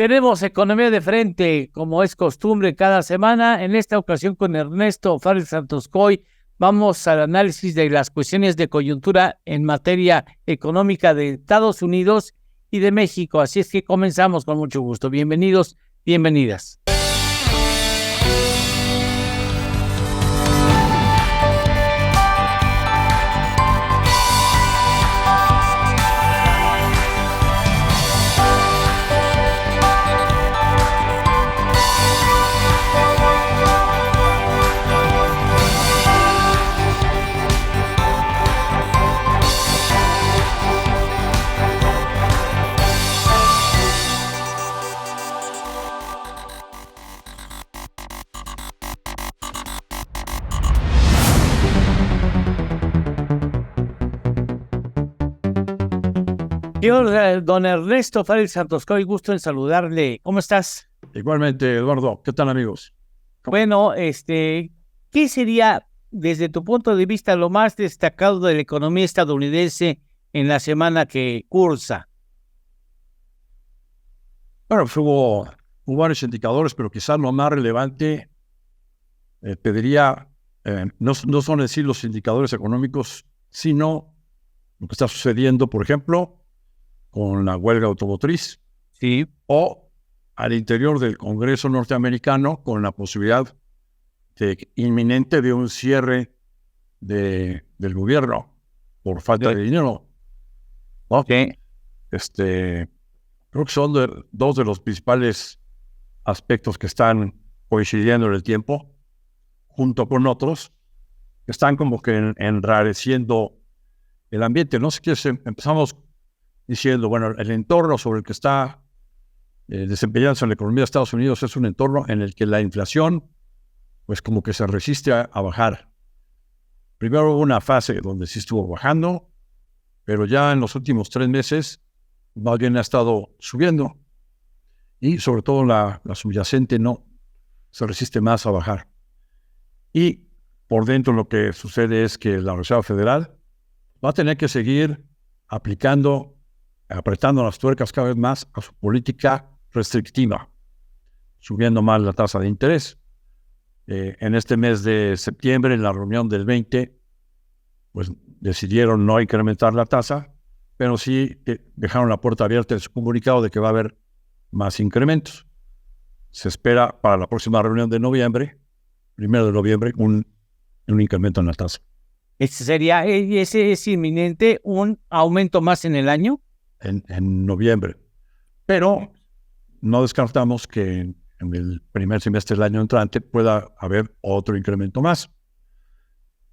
Tenemos Economía de Frente, como es costumbre cada semana. En esta ocasión con Ernesto Fares Santoscoy vamos al análisis de las cuestiones de coyuntura en materia económica de Estados Unidos y de México. Así es que comenzamos con mucho gusto. Bienvenidos, bienvenidas. Señor don Ernesto Fares Santoscoy, gusto en saludarle. ¿Cómo estás? Igualmente, Eduardo. ¿Qué tal, amigos? Bueno, ¿qué sería, desde tu punto de vista, lo más destacado de la economía estadounidense en la semana que cursa? Bueno, pues hubo varios indicadores, pero quizás lo más relevante, te diría, no son en sí los indicadores económicos, sino lo que está sucediendo, por ejemplo, con la huelga automotriz, Sí. o al interior del Congreso norteamericano con la posibilidad inminente de un cierre del gobierno por falta de dinero, ¿no? Sí. Creo que son dos de los principales aspectos que están coincidiendo en el tiempo, junto con otros, que están como que enrareciendo el ambiente. No sé qué empezamos diciendo, bueno, el entorno sobre el que está desempeñándose la economía de Estados Unidos es un entorno en el que la inflación, pues como que se resiste a bajar. Primero hubo una fase donde sí estuvo bajando, pero ya en los últimos 3 meses más bien ha estado subiendo, y sobre todo la subyacente no se resiste más a bajar. Y por dentro lo que sucede es que la Reserva Federal va a tener que seguir apretando las tuercas cada vez más a su política restrictiva, subiendo más la tasa de interés. En este mes de septiembre, en la reunión del 20, pues decidieron no incrementar la tasa, pero sí dejaron la puerta abierta en su comunicado de que va a haber más incrementos. Se espera para la próxima reunión de noviembre, 1 de noviembre, un incremento en la tasa. ¿Ese es inminente, un aumento más en el año? En noviembre. Pero no descartamos que en el primer semestre del año entrante pueda haber otro incremento más.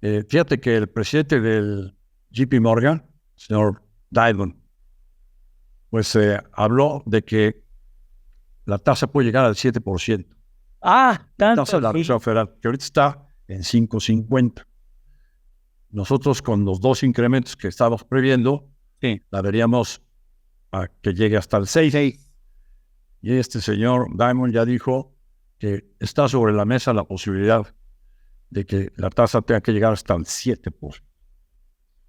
Fíjate que el presidente del JP Morgan, señor Diamond, pues habló de que la tasa puede llegar al 7%. Tanto. La tasa de la Reserva Federal, que ahorita está en 5.50. Nosotros, con los 2 incrementos que estábamos previendo, sí, la veríamos a que llegue hasta el 6. Y este señor Diamond ya dijo que está sobre la mesa la posibilidad de que la tasa tenga que llegar hasta el 7%.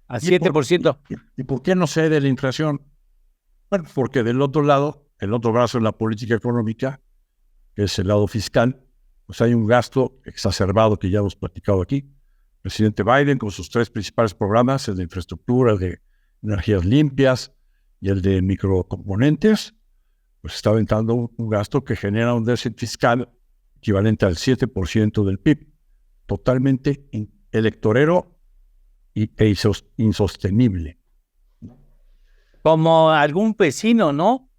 ¿Al 7%? ¿Y por qué no cede la inflación? Bueno, porque del otro lado, el otro brazo de la política económica, que es el lado fiscal, pues hay un gasto exacerbado que ya hemos platicado aquí. El presidente Biden, con sus 3 principales programas, el de infraestructura, el de energías limpias y el de microcomponentes, pues está aventando un gasto que genera un déficit fiscal equivalente al 7% del PIB, totalmente electorero e insostenible. Como algún vecino, ¿no?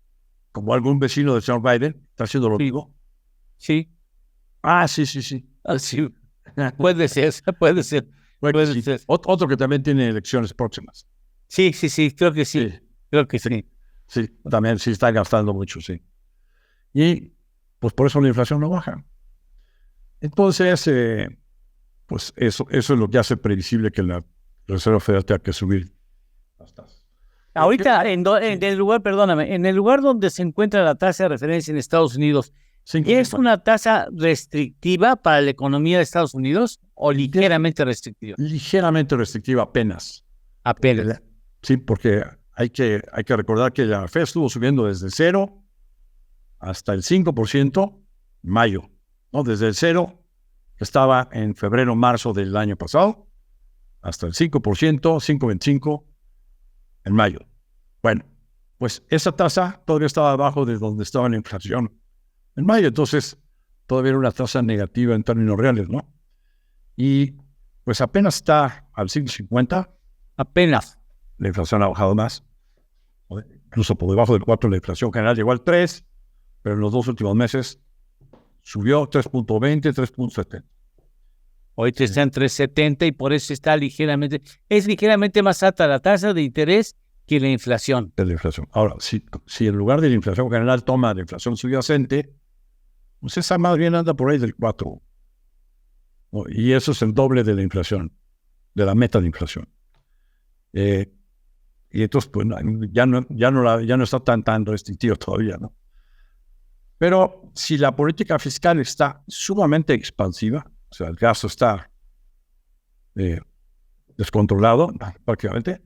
Como algún vecino del señor Biden está haciendo lo mismo. Sí. Sí. Así. Puede ser. Sí. Otro que también tiene elecciones próximas. Sí, creo que sí. Creo que sí. Sí, también sí está gastando mucho, sí. Y pues por eso la inflación no baja. Entonces, pues eso es lo que hace previsible que la Reserva Federal tenga que subir las tasas. Ahorita, en el lugar donde se encuentra la tasa de referencia en Estados Unidos, ¿es una tasa restrictiva para la economía de Estados Unidos o ligeramente restrictiva? Ligeramente restrictiva, apenas. Apenas. Sí, porque hay que recordar que la Fed estuvo subiendo desde 0 hasta el 5% en mayo, ¿no? Desde el 0, que estaba en febrero, marzo del año pasado, hasta el 5%, 5.25 en mayo. Bueno, pues esa tasa todavía estaba abajo de donde estaba la inflación en mayo, entonces todavía era una tasa negativa en términos reales, ¿no? Y pues apenas está al 5.50, Apenas. la inflación ha bajado más, incluso por debajo del 4 la inflación general llegó al 3, pero en los 2 últimos meses subió 3.20, 3.70. Ahorita está en 3.70 y por eso está es ligeramente más alta la tasa de interés que la inflación. De la inflación. Ahora, si en lugar de la inflación general toma la inflación subyacente, pues esa más bien anda por ahí del 4. ¿No? Y eso es el doble de la inflación, de la meta de inflación. Y entonces, pues ya no está tan restrictivo todavía, ¿no? Pero si la política fiscal está sumamente expansiva, o sea, el gasto está descontrolado prácticamente,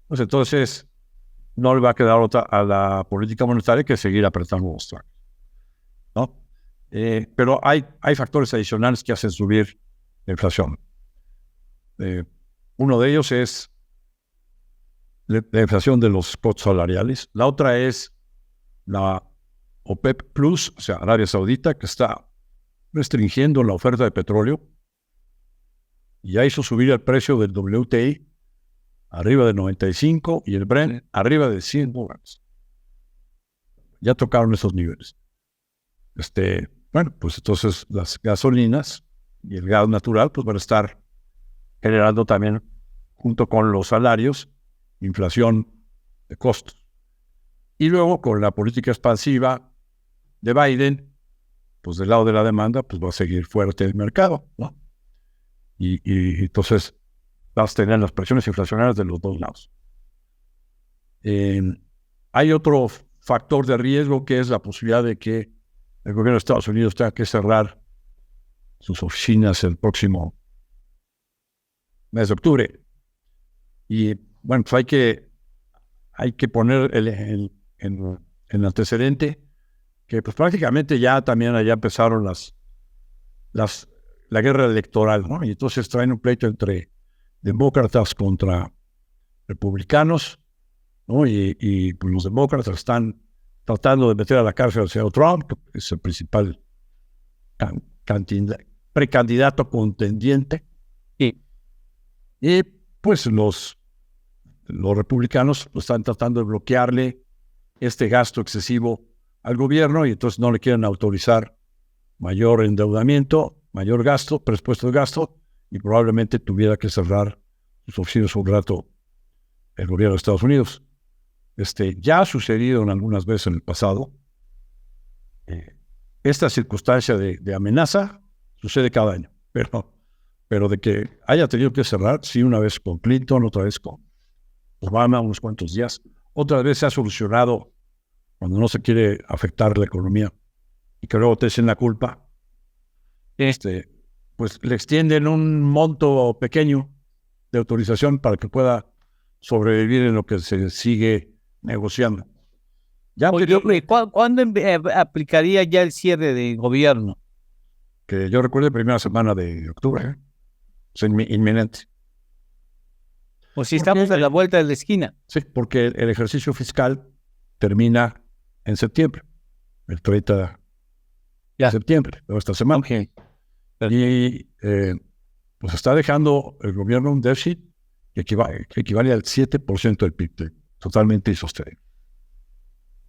pues entonces no le va a quedar otra a la política monetaria que seguir apretando los tracks, ¿no? Pero hay factores adicionales que hacen subir la inflación. Uno de ellos es la inflación de los costos salariales. La otra es la OPEP Plus, o sea, Arabia Saudita, que está restringiendo la oferta de petróleo y ya hizo subir el precio del WTI arriba de 95 y el Brent arriba de $100. Ya tocaron esos niveles. Bueno, pues entonces las gasolinas y el gas natural pues van a estar generando también, junto con los salarios, inflación de costos. Y luego con la política expansiva de Biden, pues del lado de la demanda, pues va a seguir fuerte el mercado, ¿no? Y entonces vas a tener las presiones inflacionarias de los dos lados. Hay otro factor de riesgo que es la posibilidad de que el gobierno de Estados Unidos tenga que cerrar sus oficinas el próximo mes de octubre. Y bueno, pues hay que poner en antecedente que pues prácticamente ya también allá empezaron la guerra electoral, ¿no? Y entonces traen un pleito entre demócratas contra republicanos, ¿no? Y pues los demócratas están tratando de meter a la cárcel al señor Trump, que es el principal precandidato contendiente. Y pues los republicanos están tratando de bloquearle este gasto excesivo al gobierno y entonces no le quieren autorizar mayor endeudamiento, mayor gasto, presupuesto de gasto, y probablemente tuviera que cerrar sus oficinas un rato el gobierno de Estados Unidos. Ya ha sucedido en algunas veces en el pasado. Esta circunstancia de amenaza sucede cada año, pero de que haya tenido que cerrar, sí, una vez con Clinton, otra vez con Obama, unos cuantos días, otra vez se ha solucionado cuando no se quiere afectar la economía y que luego te echen la culpa, pues le extienden un monto pequeño de autorización para que pueda sobrevivir en lo que se sigue negociando. Ya, Oye, ¿cuándo aplicaría ya el cierre de gobierno? Que yo recuerdo, primera semana de octubre, es inminente. O si estamos a la vuelta de la esquina. Sí, porque el ejercicio fiscal termina en septiembre, el 30 de septiembre, de esta semana. Okay. Y pues está dejando el gobierno un déficit que equivale al 7% del PIB, totalmente insostenible.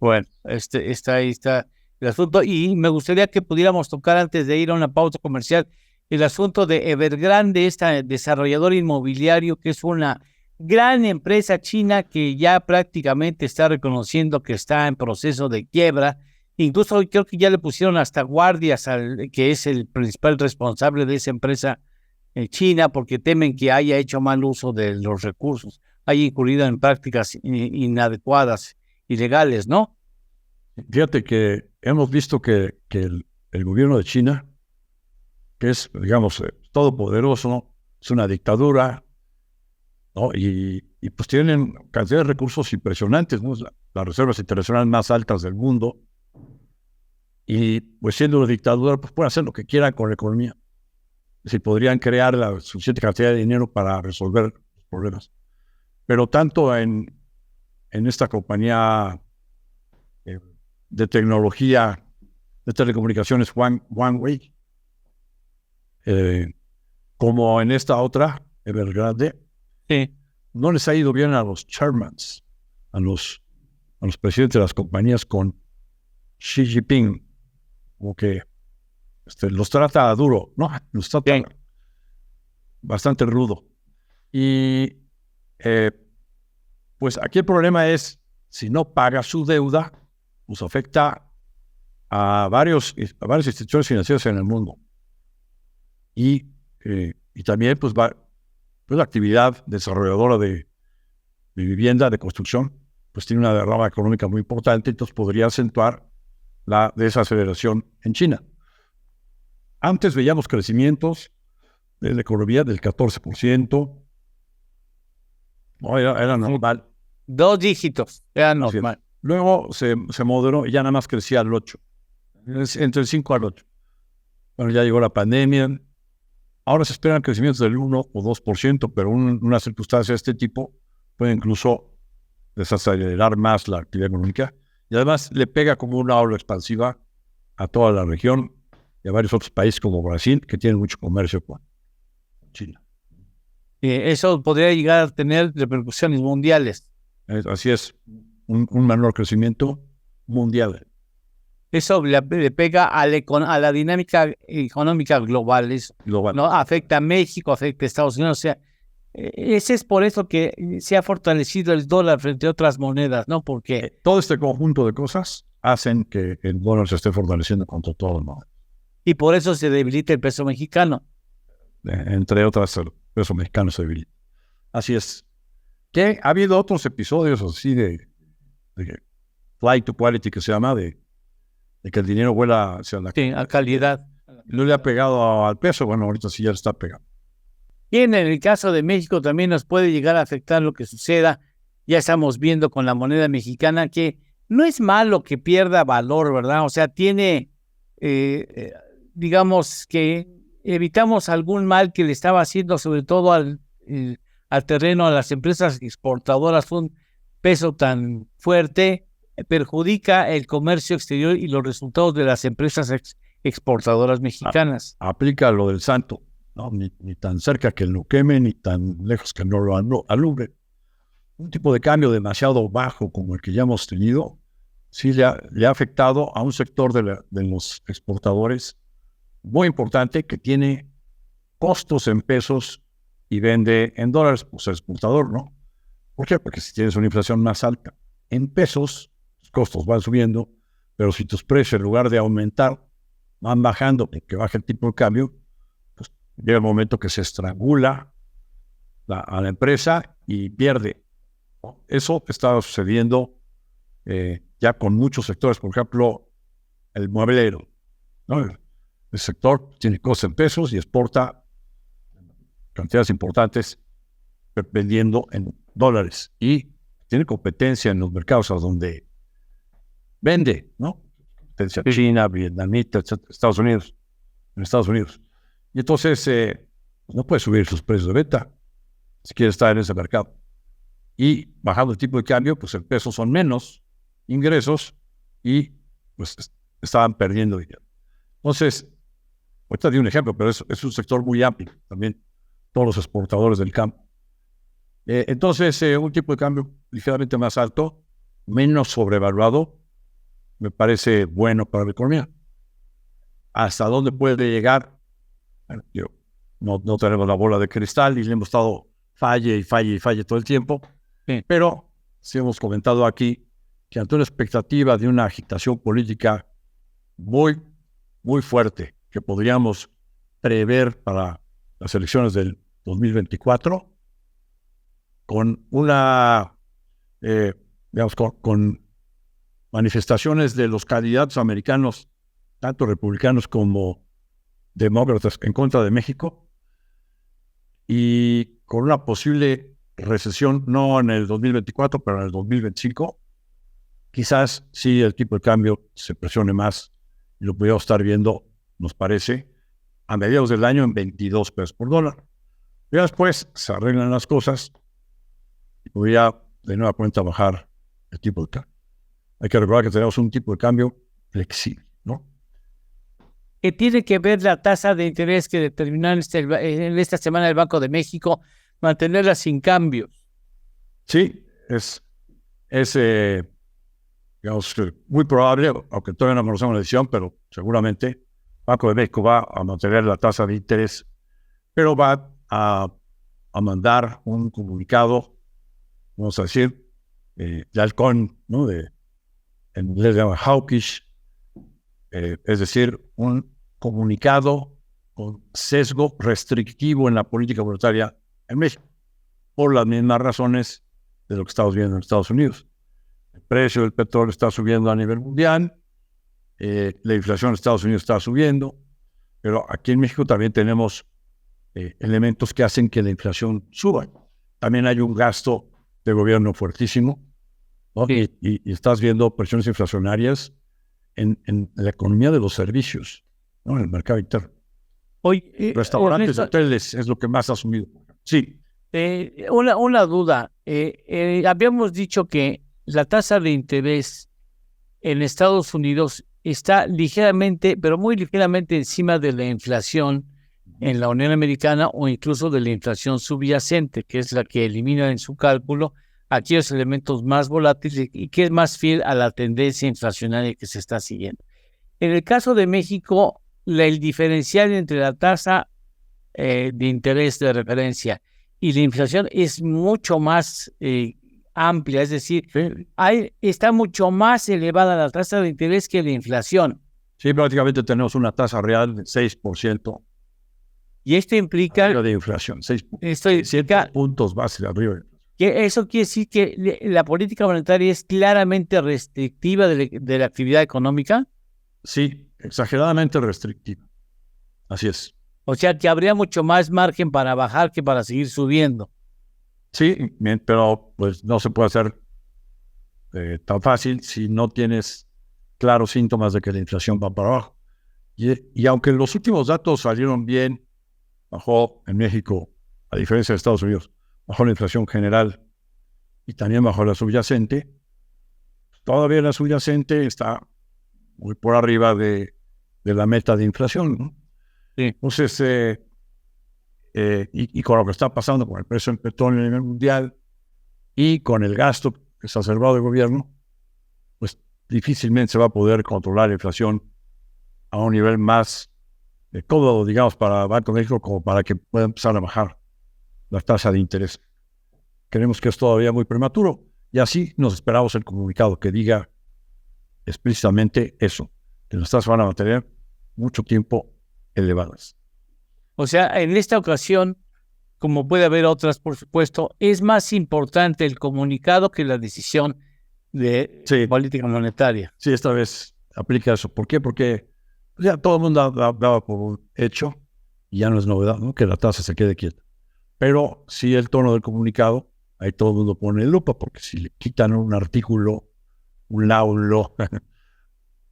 Bueno, está el asunto. Y me gustaría que pudiéramos tocar, antes de ir a una pausa comercial, el asunto de Evergrande, este desarrollador inmobiliario que es una gran empresa china que ya prácticamente está reconociendo que está en proceso de quiebra. Incluso creo que ya le pusieron hasta guardias que es el principal responsable de esa empresa china, porque temen que haya hecho mal uso de los recursos, haya incurrido en prácticas inadecuadas, ilegales, ¿no? Fíjate que hemos visto que el gobierno de China, que es, digamos, todopoderoso, es una dictadura, ¿no? Y pues tienen cantidad de recursos impresionantes, ¿no? Las reservas internacionales más altas del mundo. Y pues siendo una dictadura, pues pueden hacer lo que quieran con la economía. Es decir, podrían crear la suficiente cantidad de dinero para resolver los problemas. Pero tanto en esta compañía de tecnología, de telecomunicaciones OneWay, como en esta otra, Evergrande, Sí. no les ha ido bien a los chairmans, a los presidentes de las compañías con Xi Jinping, como que los trata duro, ¿no? Los trata bastante rudo. Y pues aquí el problema es, si no paga su deuda, pues afecta a varias instituciones financieras en el mundo. Y también pues va la actividad desarrolladora de vivienda, de construcción, pues tiene una derrama económica muy importante, entonces podría acentuar la desaceleración en China. Antes veíamos crecimientos de la economía del 14%. No, era normal. 2 dígitos, era normal. Luego se moderó y ya nada más crecía al 8%. Entre el 5 al 8%. Bueno, ya llegó la pandemia. Ahora se esperan crecimientos del 1 o 2%, pero una circunstancia de este tipo puede incluso desacelerar más la actividad económica. Y además le pega como una ola expansiva a toda la región y a varios otros países como Brasil, que tienen mucho comercio con China. Eso podría llegar a tener repercusiones mundiales. Así es, un menor crecimiento mundial. Eso le pega a la dinámica económica global. Eso, global. ¿no? Afecta a México, afecta a Estados Unidos. O sea, ese es por eso que se ha fortalecido el dólar frente a otras monedas, ¿no? Porque todo este conjunto de cosas hacen que el dólar se esté fortaleciendo contra todo el mundo. Y por eso se debilita el peso mexicano. Entre otras, el peso mexicano se debilita. Así es. Que ha habido otros episodios así de flight to quality, que se llama, de que el dinero vuela hacia la calidad. No le ha pegado al peso, bueno, ahorita sí ya le está pegando. Y en el caso de México también nos puede llegar a afectar lo que suceda. Ya estamos viendo con la moneda mexicana que no es malo que pierda valor, ¿verdad? O sea, tiene, digamos que evitamos algún mal que le estaba haciendo, sobre todo al terreno, a las empresas exportadoras. Un peso tan fuerte perjudica el comercio exterior y los resultados de las empresas exportadoras mexicanas. Aplica lo del santo, ¿no? Ni tan cerca que lo queme, ni tan lejos que no lo alumbre. Un tipo de cambio demasiado bajo como el que ya hemos tenido, sí le ha afectado a un sector de los exportadores muy importante que tiene costos en pesos y vende en dólares, pues el exportador, ¿no? ¿Por qué? Porque si tienes una inflación más alta en pesos, los costos van subiendo, pero si tus precios en lugar de aumentar van bajando porque baja el tipo de cambio, pues llega el momento que se estrangula a la empresa y pierde. Eso está sucediendo ya con muchos sectores, por ejemplo, el mueblero, ¿no? El sector tiene costos en pesos y exporta cantidades importantes vendiendo en dólares y tiene competencia en los mercados a donde vende, ¿no? Competencia China, vietnamita, etc., Estados Unidos. Y entonces no puede subir sus precios de venta si quiere estar en ese mercado. Y bajando el tipo de cambio, pues en pesos son menos ingresos y pues estaban perdiendo dinero. Entonces, ahorita di un ejemplo, pero es un sector muy amplio también, todos los exportadores del campo. Entonces, un tipo de cambio ligeramente más alto, menos sobrevaluado, me parece bueno para la economía. ¿Hasta dónde puede llegar? Bueno, no tenemos la bola de cristal y le hemos estado falle todo el tiempo. Sí. Pero sí hemos comentado aquí que ante una expectativa de una agitación política muy, muy fuerte que podríamos prever para las elecciones del 2024, con una, con manifestaciones de los candidatos americanos, tanto republicanos como demócratas, en contra de México, y con una posible recesión, no en el 2024, pero en el 2025, quizás sí el tipo de cambio se presione más y lo pudiéramos estar viendo, nos parece, a mediados del año en 22 pesos por dólar. Y después se arreglan las cosas y podría de nueva cuenta bajar el tipo de cambio. Hay que recordar que tenemos un tipo de cambio flexible, ¿no? ¿Qué tiene que ver la tasa de interés que determinó en esta semana el Banco de México, mantenerla sin cambios? Sí, es digamos, muy probable, aunque todavía no conocemos la decisión, pero seguramente Banco de México va a mantener la tasa de interés, pero va a mandar un comunicado, vamos a decir, de halcón, ¿no? En inglés se llama hawkish, es decir, un comunicado con sesgo restrictivo en la política monetaria en México, por las mismas razones de lo que estamos viendo en Estados Unidos. El precio del petróleo está subiendo a nivel mundial, la inflación en Estados Unidos está subiendo, pero aquí en México también tenemos elementos que hacen que la inflación suba. También hay un gasto de gobierno fuertísimo, ¿no? Sí. Y estás viendo presiones inflacionarias en la economía de los servicios, ¿no? En el mercado interno. Hoy, Restaurantes, Ernesto, hoteles es lo que más ha subido. Sí, una duda. Habíamos dicho que la tasa de interés en Estados Unidos está ligeramente, pero muy ligeramente encima de la inflación en la Unión Americana o incluso de la inflación subyacente, que es la que elimina en su cálculo aquellos elementos más volátiles y que es más fiel a la tendencia inflacionaria que se está siguiendo. En el caso de México, el diferencial entre la tasa de interés de referencia y la inflación es mucho más amplia, es decir, sí, está mucho más elevada la tasa de interés que la inflación. sí, prácticamente tenemos una tasa real de 6% Y esto implica, arriba de inflación, 6 puntos base arriba. que eso quiere decir que la política monetaria es claramente restrictiva de la actividad económica. Sí, exageradamente restrictiva. Así es. O sea, que habría mucho más margen para bajar que para seguir subiendo. Sí, pero pues no se puede hacer tan fácil si no tienes claros síntomas de que la inflación va para abajo. Y aunque los últimos datos salieron bien, bajó en México, a diferencia de Estados Unidos, bajó la inflación general y también bajó la subyacente, todavía la subyacente está muy por arriba de la meta de inflación, ¿no? Sí. Entonces, y con lo que está pasando con el precio del petróleo a nivel mundial y con el gasto exacerbado del gobierno, pues difícilmente se va a poder controlar la inflación a un nivel más cómodo, digamos, para Banco de México, como para que pueda empezar a bajar la tasa de interés. Creemos que es todavía muy prematuro y así nos esperamos el comunicado que diga explícitamente eso, que las tasas van a mantener mucho tiempo elevadas. O sea, en esta ocasión, como puede haber otras, por supuesto, es más importante el comunicado que la decisión de política monetaria. Sí, esta vez aplica eso. ¿Por qué? Porque ya todo el mundo daba por un hecho, y ya no es novedad, ¿no?, que la tasa se quede quieta. Pero sí el tono del comunicado, ahí todo el mundo pone lupa, porque si le quitan un artículo, un laulo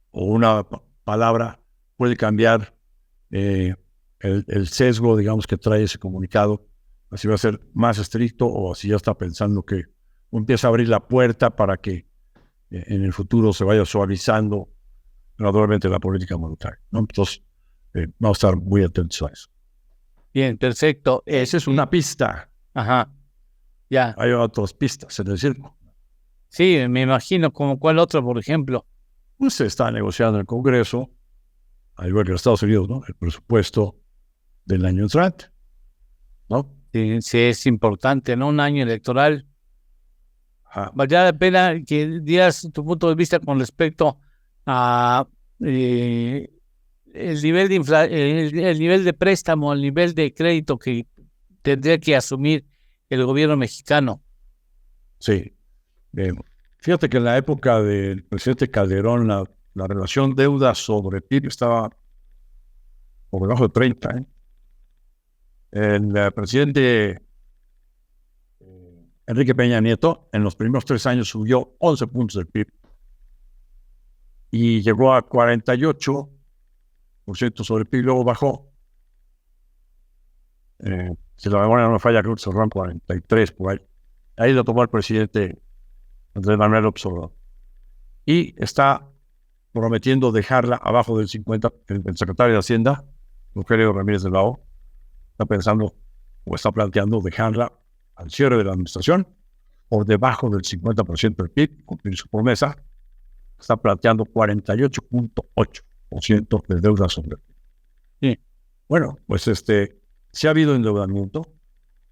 o una palabra, puede cambiar el sesgo, digamos, que trae ese comunicado. Así va a ser más estricto o así ya está pensando que empieza a abrir la puerta para que en el futuro se vaya suavizando gradualmente la política monetaria, ¿no? Entonces, vamos a estar muy atentos a eso. Bien, perfecto. Esa es una pista. Ajá, ya. Hay otras pistas en el circo. Sí, me imagino, como cuál otro, por ejemplo. Pues se está negociando en el Congreso, al igual que en Estados Unidos, ¿no?, el presupuesto del año entrante, ¿no? Sí, sí, es importante, ¿no? Un año electoral. Valdría la pena que dieras tu punto de vista con respecto a el nivel el nivel de préstamo, el nivel de crédito que tendría que asumir el gobierno mexicano. Sí. Fíjate que en la época del presidente Calderón, la relación deuda sobre PIB estaba por debajo de 30. El presidente Enrique Peña Nieto, en los primeros 3 años subió 11 puntos del PIB y llegó a 48 50% sobre el PIB, luego bajó. Si la memoria no me falla, creo que cerró en 43 por ahí. Ahí lo tomó el presidente Andrés Manuel López Obrador. Y está prometiendo dejarla abajo del 50%. El secretario de Hacienda, Rogelio Ramírez de la O, está pensando o está planteando dejarla al cierre de la administración por debajo del 50% del PIB, cumplir su promesa. Está planteando 48.8% de deuda sobre el PIB. Sí. Bueno, pues si ha habido endeudamiento,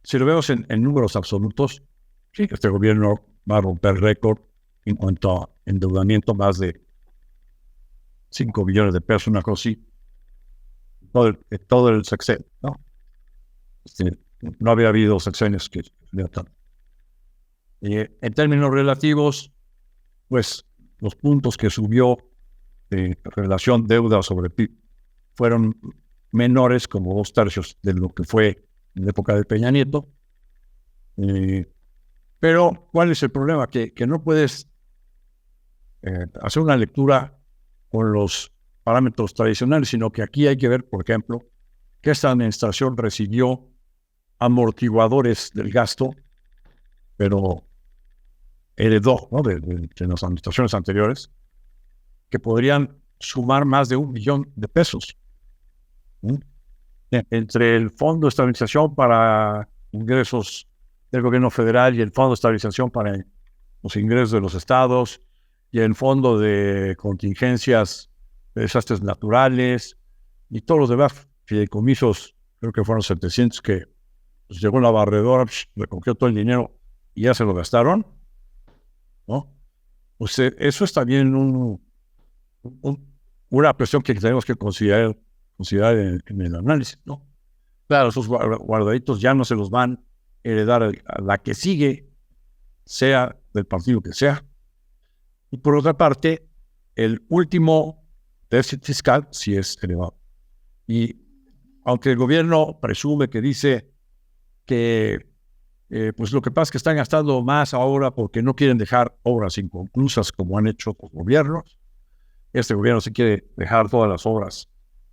si lo vemos en números absolutos, sí, este gobierno va a romper récord en cuanto a endeudamiento, más de 5 billones de pesos, una cosa así, todo el sexenio, ¿no? No había habido sexenios que de tanto. En términos relativos, pues los puntos que subió en relación deuda sobre PIB fueron menores, como 2/3 de lo que fue en la época de Peña Nieto. Pero, ¿cuál es el problema? Que no puedes hacer una lectura con los parámetros tradicionales, sino que aquí hay que ver, por ejemplo, que esta administración recibió amortiguadores del gasto, pero heredó, ¿no?, de las administraciones anteriores, que podrían sumar más de 1 billón de pesos. Entre el Fondo de Estabilización para Ingresos del Gobierno Federal y el Fondo de Estabilización para los Ingresos de los Estados y el Fondo de Contingencias de Desastres Naturales y todos los demás fideicomisos, creo que fueron 700, que pues, llegó la barredora, recogió todo el dinero y ya se lo gastaron, ¿no? Pues eso es también una cuestión que tenemos que considerar en el análisis, ¿no? Claro, esos guardaditos ya no se los van a heredar a la que sigue, sea del partido que sea. Y por otra parte, el último déficit fiscal sí es elevado. Y aunque el gobierno presume que dice que pues lo que pasa es que están gastando más ahora porque no quieren dejar obras inconclusas como han hecho los gobiernos, este gobierno sí quiere dejar todas las obras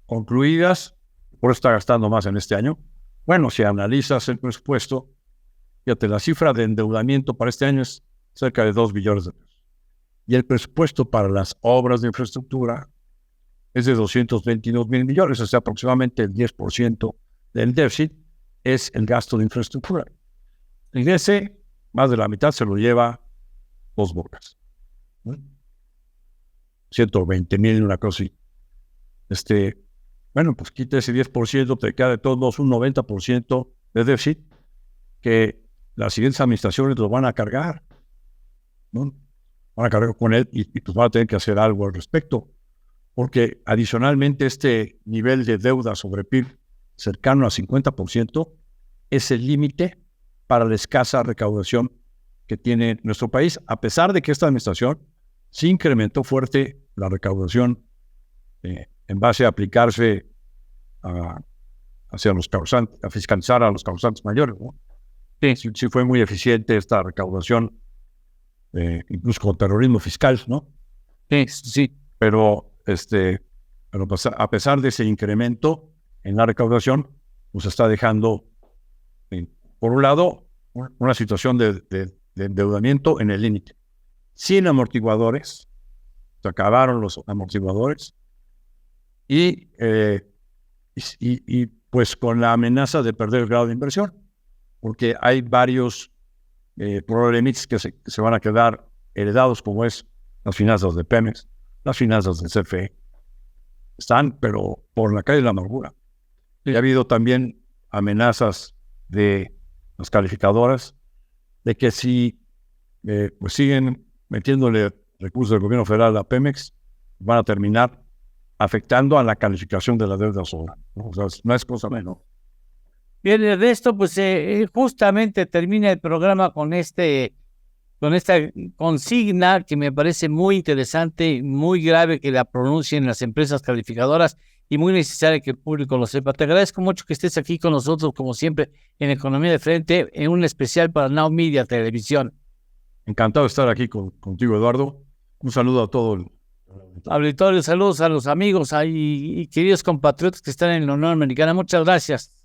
concluidas, por eso está gastando más en este año. Bueno, si analizas el presupuesto, fíjate, la cifra de endeudamiento para este año es cerca de 2 billones de pesos. Y el presupuesto para las obras de infraestructura es de 222 mil millones, o sea, aproximadamente el 10% del déficit es el gasto de infraestructura. En ese, más de la mitad se lo lleva Dos Bocas. 120 mil, una cosa así. Bueno, pues quita ese 10%, te queda de todos modos un 90% de déficit que las siguientes administraciones lo van a cargar, ¿no? Van a cargar con él y pues van a tener que hacer algo al respecto, porque adicionalmente este nivel de deuda sobre PIB cercano a 50% es el límite para la escasa recaudación que tiene nuestro país, a pesar de que esta administración sí incrementó fuerte la recaudación en base a aplicarse hacia los causantes, a fiscalizar a los causantes mayores, ¿no? Sí fue muy eficiente esta recaudación, incluso con terrorismo fiscal, ¿no? Sí. Pero pues, a pesar de ese incremento en la recaudación, pues está dejando, por un lado, una situación de endeudamiento en el límite. Sin amortiguadores, se acabaron los amortiguadores, y pues con la amenaza de perder el grado de inversión, porque hay varios problemitas que se van a quedar heredados, como es las finanzas de Pemex, las finanzas del CFE. Están, pero por la calle de la amargura. Y ha habido también amenazas de las calificadoras de que si pues siguen metiéndole recursos del gobierno federal a Pemex, van a terminar afectando a la calificación de la deuda soberana. O sea, no es cosa menos. Bien, de esto, pues justamente termina el programa con esta consigna que me parece muy interesante, muy grave que la pronuncien las empresas calificadoras y muy necesaria que el público lo sepa. Te agradezco mucho que estés aquí con nosotros, como siempre, en Economía de Frente, en un especial para Now Media Televisión. Encantado de estar aquí contigo, Eduardo. Un saludo a todo el Auditorio, saludos a los amigos y queridos compatriotas que están en la Unión Americana. Muchas gracias.